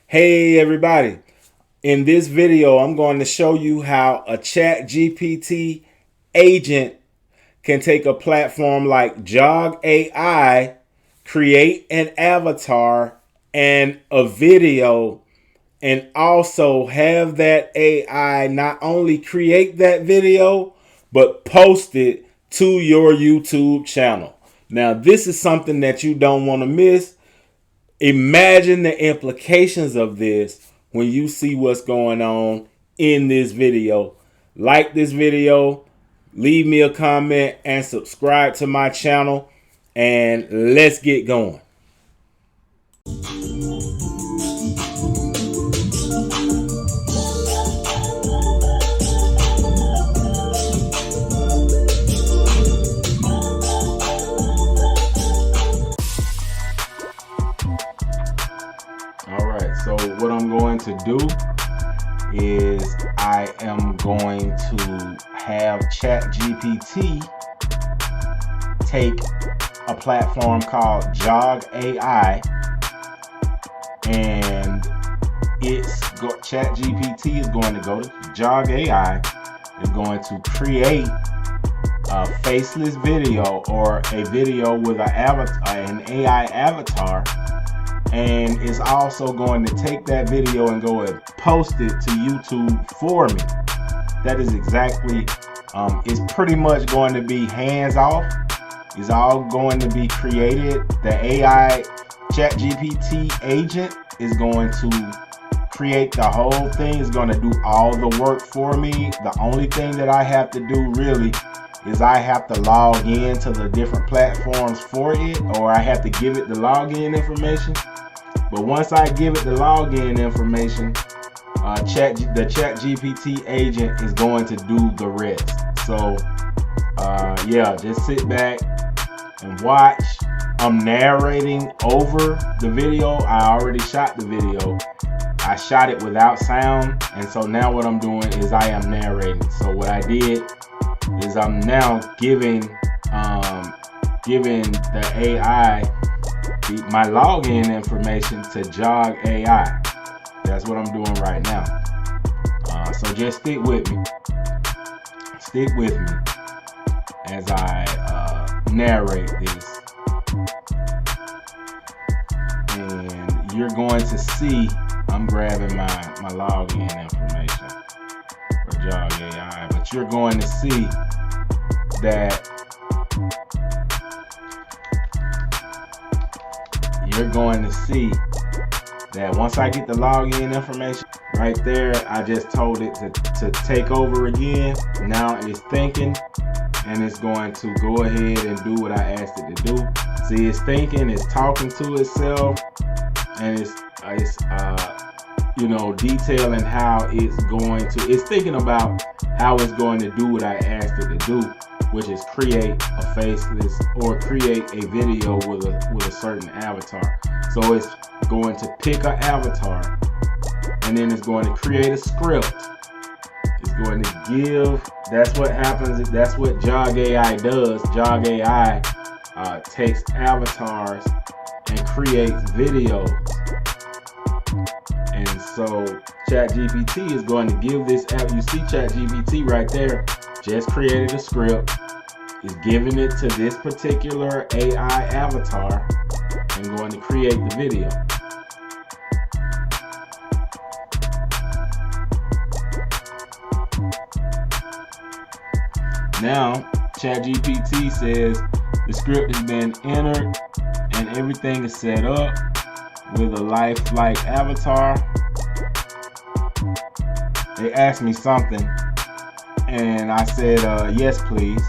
Hey everybody, in this video I'm going to show you how a Chat GPT agent can take a platform like Jog AI, create an avatar and a video, and also have that AI not only create that video but post it to your YouTube channel. Now this is something that you don't want to miss. Imagine the implications of this when you see what's going on in this video. Like this video, leave me a comment, and subscribe to my channel, and let's get going. Alright, so what I'm going to do is I am going to have Chat GPT take a platform called Jog AI, and Chat GPT is going to go to Jog AI, is going to create a faceless video or a video with an AI avatar, and is also going to take that video and go and post it to YouTube for me. That is exactly, it's pretty much going to be hands off. It's all going to be created. The AI Chat GPT agent is going to create the whole thing. It's going to do all the work for me. The only thing that I have to do really is I have to log in to the different platforms for it, or I have to give it the login information. But once I give it the login information, the Chat GPT agent is going to do the rest. So yeah, just sit back and watch. I'm narrating over the video. I already shot the video. I shot it without sound, and so now what I'm doing is I am narrating. So what I did is I'm now giving the AI my login information to Jog AI. That's what I'm doing right now. So just stick with me. Stick with me as I narrate this. And you're going to see, I'm grabbing my login information for Jog AI, but you're going to see that once I get the login information right there, I just told it to take over again. Now it's thinking, and it's going to go ahead and do what I asked it to do. See, it's thinking, it's talking to itself, and it's detailing how it's thinking about how it's going to do what I asked it to do, which is create a faceless or create a video with a certain avatar. So it's going to pick an avatar, and then it's going to create a script. It's going to give, that's what happens, that's what Jog AI does. Jog AI takes avatars and creates videos. And so Chat GPT is going to give this app, you see Chat GPT right there, just created a script, is giving it to this particular AI avatar and going to create the video. Now Chat GPT says the script has been entered and everything is set up with a lifelike avatar. They asked me something and I said yes please.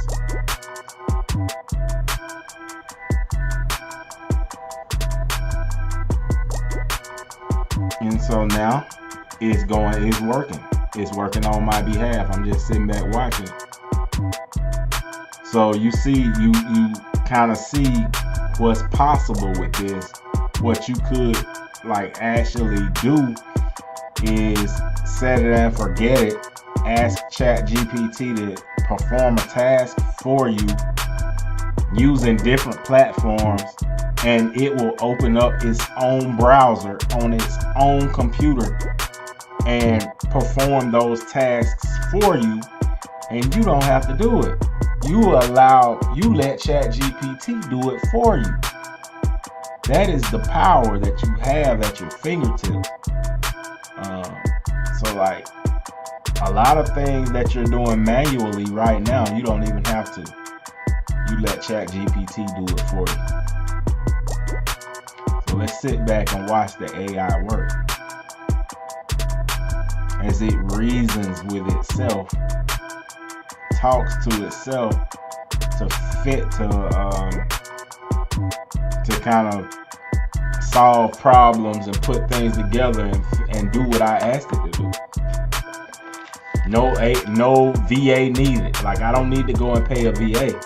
And so now it's working. It's working on my behalf. I'm just sitting back watching it. So you see, you kind of see what's possible with this. What you could actually do is set it and forget it. Ask Chat GPT to perform a task for you using different platforms and it will open up its own browser on its own computer and perform those tasks for you, and you don't have to do it. You let Chat GPT do it for you. That is the power that you have at your fingertips. So like a lot of things that you're doing manually right now, you don't even have to. You let Chat GPT do it for you. So let's sit back and watch the AI work as it reasons with itself, talks to itself to kind of solve problems and put things together and do what I asked it to do. No VA needed. Like, I don't need to go and pay a VA.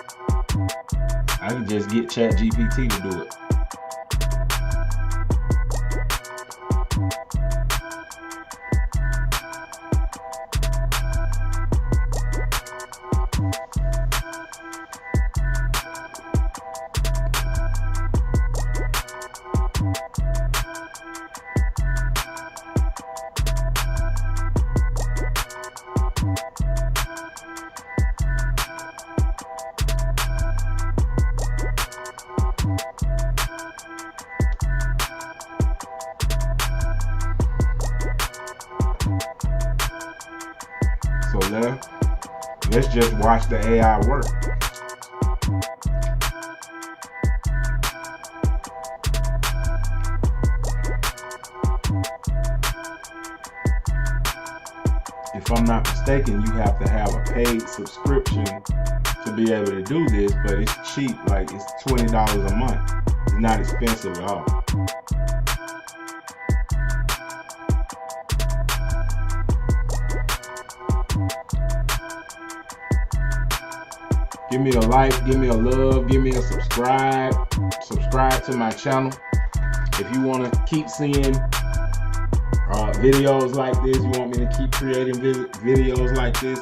I can just get Chat GPT to do it. So let's just watch the AI work. If I'm not mistaken, you have to have a paid subscription to be able to do this, but it's cheap. Like, it's $20 a month. It's not expensive at all. Give me a like, give me a love, give me a subscribe. Subscribe to my channel. If you want to keep seeing videos like this, you want me to keep creating videos like this,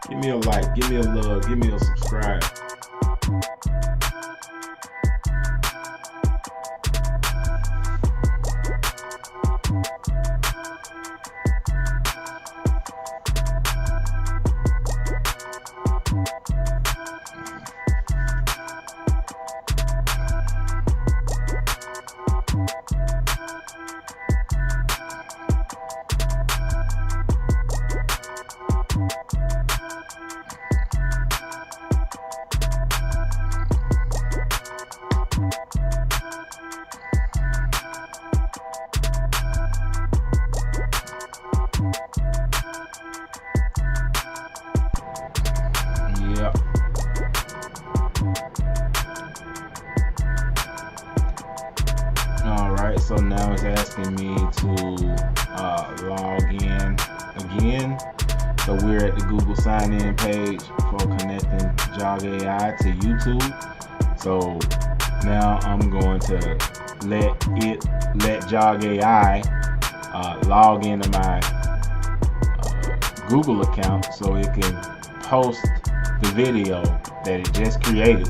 give me a like, give me a love, give me a subscribe. Yep. Alright, so now it's asking me to log in again. So we're at the Google sign-in page for connecting Jog AI to YouTube. So now I'm going to let Jog AI log into my Google account so it can post the video that it just created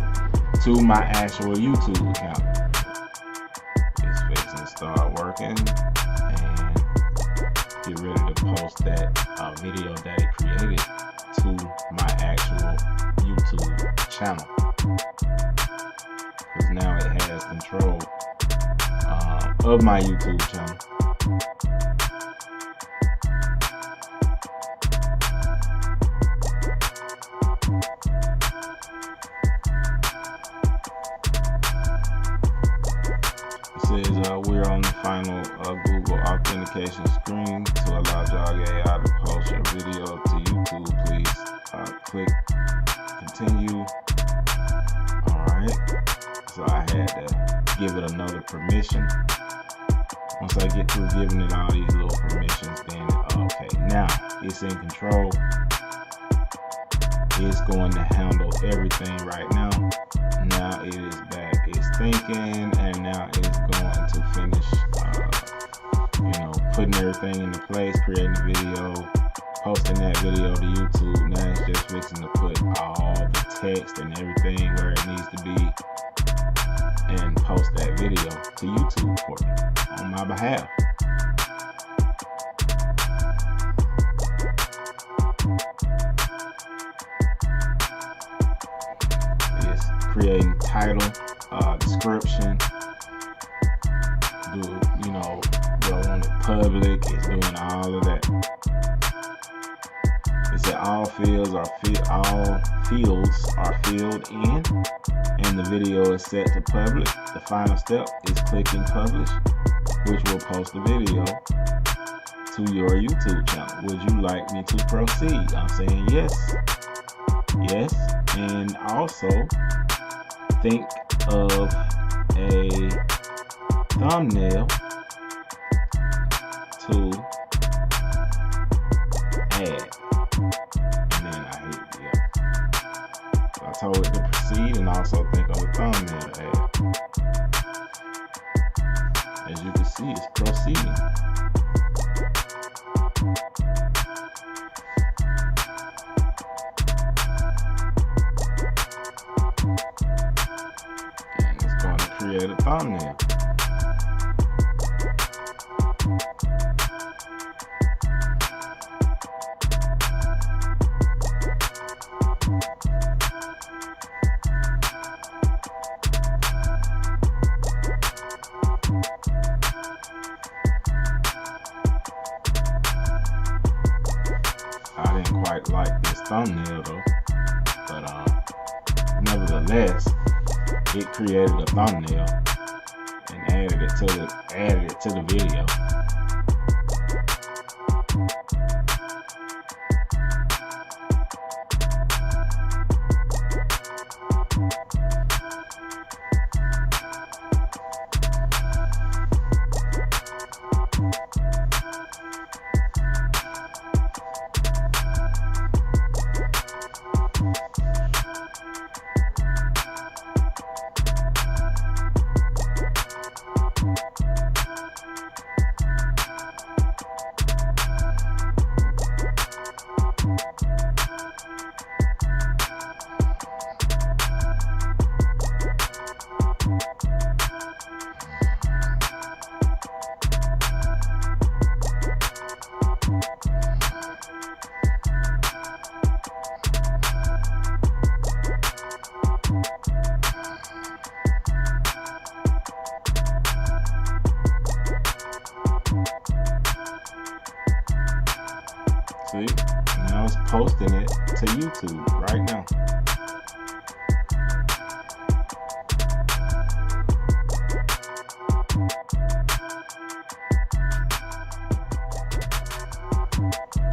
to my actual YouTube account. It's fixing to start working, and get ready to post that video that it created to my actual YouTube channel. Because now it has control of my YouTube channel. Says we're on the final Google authentication screen. To allow Jog AI to post your video to YouTube, please click continue. Alright, so I had to give it another permission. Once I get through giving it all these little permissions, then okay, now it's in control. It's going to handle everything right now. Now it is back. It's thinking, and now it's going to finish, putting everything into place, creating the video, posting that video to YouTube. Now it's just fixing to put all the text and everything where it needs to be. and post that video to YouTube for me on my behalf. It's creating title, description, go on it public. It's doing all of that. It said all fields are filled in, and the video is set to public. The final step is clicking publish, which will post the video to your YouTube channel. Would you like me to proceed? I'm saying yes, and also think of a thumbnail to add. I told it to proceed and also think of a thumbnail to add. As you can see, it's proceeding. And it's going to create a thumbnail. I didn't quite like this thumbnail though, but nevertheless, it created a thumbnail and added it to the video. See, now it's posting it to YouTube right now.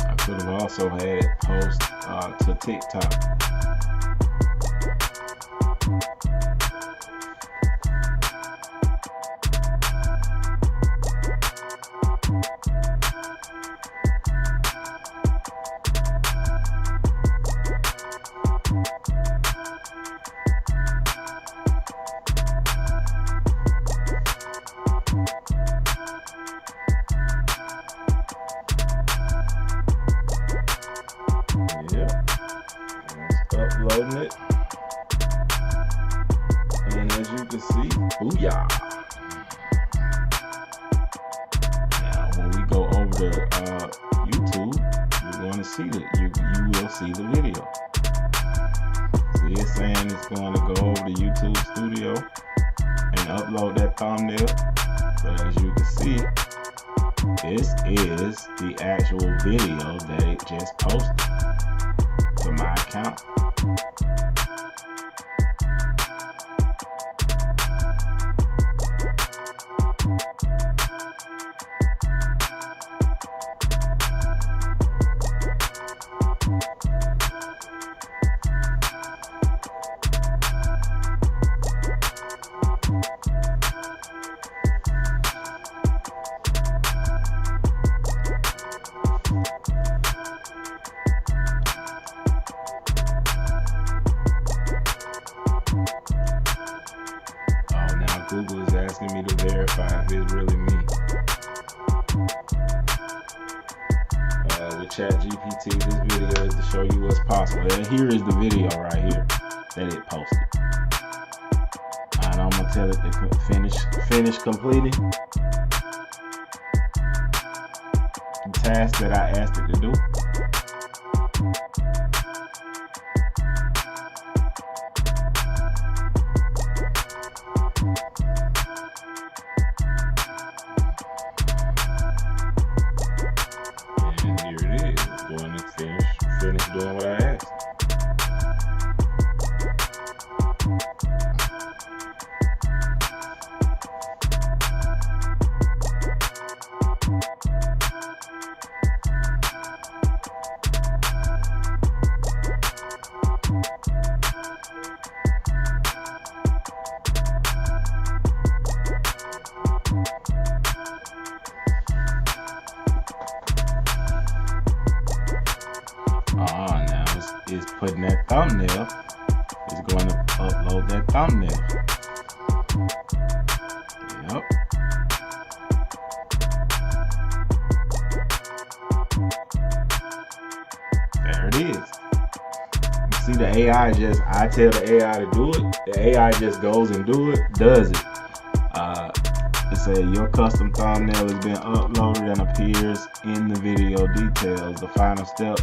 I could have also had it post to TikTok. Uploading it, and as you can see, booyah! Now, when we go over to YouTube, you're going to see that you will see the video. See, it's saying it's going to go over to YouTube Studio and upload that thumbnail. But as you can see, this is the actual video that it just posted to my account. Google is asking me to verify if it's really me. With Chat GPT, this video is to show you what's possible. And here is the video right here that it posted. And I'm going to tell it to finish completing the task that I asked it to do. And here it is. It's going to finish doing what I asked. Now it's putting that thumbnail. It's going to upload that thumbnail. Yep. There it is. You see the AI I tell the AI to do it. The AI just goes and does it. It says your custom thumbnail has been uploaded and appears in the video details. The final step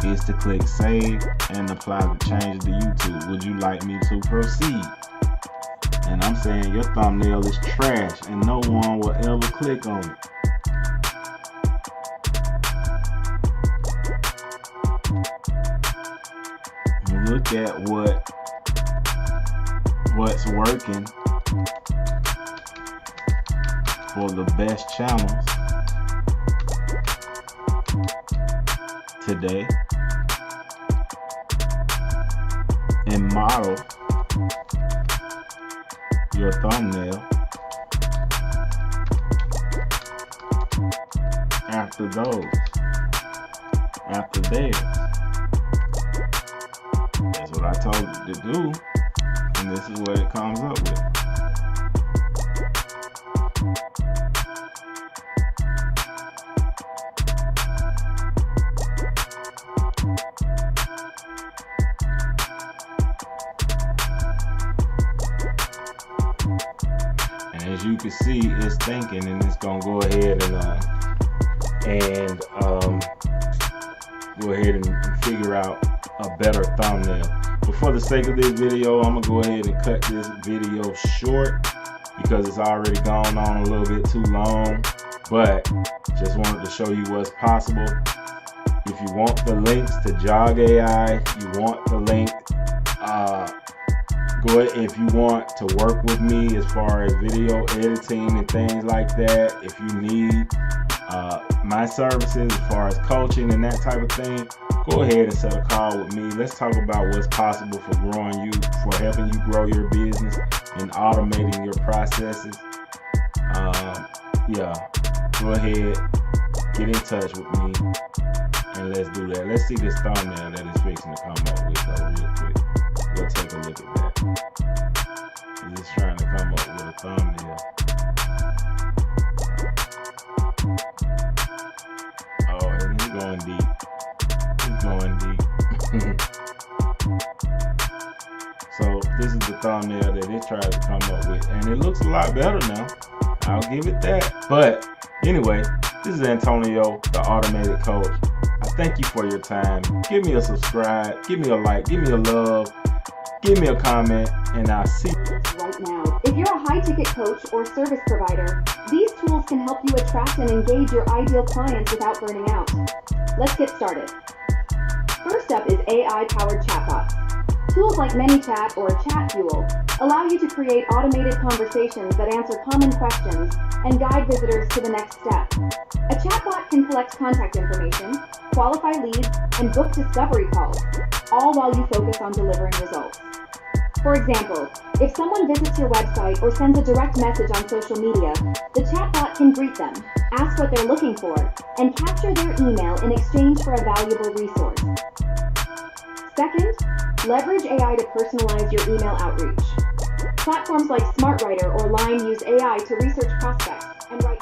is to click save and apply the changes to YouTube. Would you like me to proceed? And I'm saying your thumbnail is trash and no one will ever click on it. Look at what's working for the best channels today, and model your thumbnail after theirs. That's what I told it to do, and this is what it comes up with. And as you can see, it's thinking, and it's gonna go ahead and figure out a better thumbnail. But for the sake of this video, I'm gonna go ahead and cut this video short because it's already gone on a little bit too long. But just wanted to show you what's possible. If you want the links to Jog AI, you want the link, go ahead. If you want to work with me as far as video editing and things like that, if you need my services as far as coaching and that type of thing, go ahead and set a call with me. Let's talk about what's possible for helping you grow your business and automating your processes. Yeah, go ahead, get in touch with me, and let's do that. Let's see this thumbnail that it's fixing to come up with real quick. We'll take a look at that. It's just trying to come up with a thumbnail. Oh, and it's going deep. It's going deep. So this is the thumbnail that it tried to come up with, and it looks a lot better now. I'll give it that. But anyway, this is Antonio, the Automated Coach. I thank you for your time. Give me a subscribe, give me a like, give me a love, give me a comment, and I'll see you right now. If you're a high-ticket coach or service provider, these tools can help you attract and engage your ideal clients without burning out. Let's get started. First up is AI-powered chatbots. Tools like ManyChat or ChatFuel allow you to create automated conversations that answer common questions and guide visitors to the next step. A chatbot can collect contact information, qualify leads, and book discovery calls, all while you focus on delivering results. For example, if someone visits your website or sends a direct message on social media, the chatbot can greet them, ask what they're looking for, and capture their email in exchange for a valuable resource. Second, leverage AI to personalize your email outreach. Platforms like SmartWriter or Line use AI to research prospects and write